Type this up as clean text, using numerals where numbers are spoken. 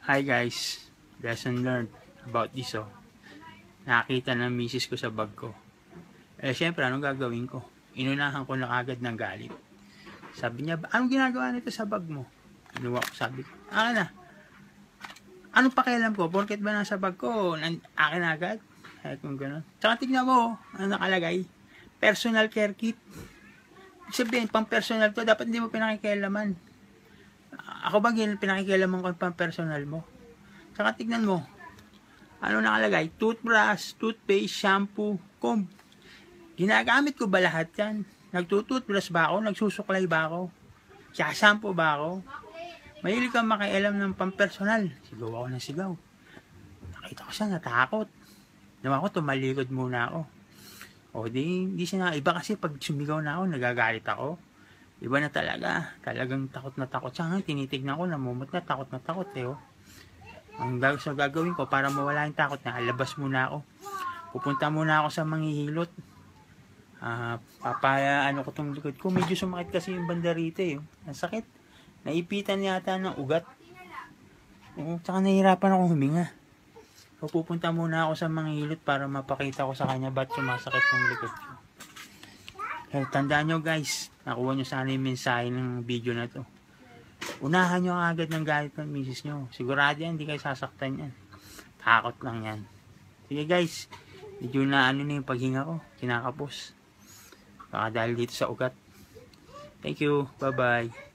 Hi guys, lesson learned about this Nakita ng misis ko sa bag ko. Syempre, anong gagawin ko? Inunahan ko na agad ng galit. Sabi niya, anong ginagawa nito sa bag mo? Inuwa ko, sabi ko, akin na. Anong pakialam ko? Porket ba nasa bag ko? Akin agad? Kung gano'n. Tsaka tignan mo, ano nakalagay? Personal care kit. Sabihin, pang personal to, dapat hindi mo pinakikialaman. Ako ba pinakikialaman ko pang personal mo? Saka tignan mo, ano nakalagay? Toothbrush, toothpaste, shampoo, comb. Ginagamit ko ba lahat yan? Nagtutoothbrush ba ako? Nagsusuklay ba ako? Shampoo ba ako? Mahilig kang makialam ng pang personal. Sigaw ako ng sigaw. Nakita ko siya, natakot. Naman ko, tumalikod muna ako. O di siya na. Iba kasi pag sumigaw na ako, nagagalit ako. Iba na talaga. Talagang takot na takot siya. Tinitignan ko, namumot na takot oh. Ang gagawin ko para mawala yung takot na, alabas muna ako. Pupunta muna ako sa manghihilot. Ano ko tong likod ko. Medyo sumakit kasi yung banda rito eh. Ang sakit. Naipitan yata ng ugat. Tsaka nahihirapan akong huminga. So, pupunta muna ako sa manghihilot para mapakita ko sa kanya ba't sumasakit yung likod ko. Tandaan nyo guys, nakuha nyo sana yung mensahe ng video na to. Unahan nyo agad ng galit ng misis nyo. Sigurado yan, hindi kayo sasaktan yan. Takot lang yan. Sige guys, medyo na yung paghinga ko. Kinakapos. Baka dahil dito sa ugat. Thank you. Bye bye.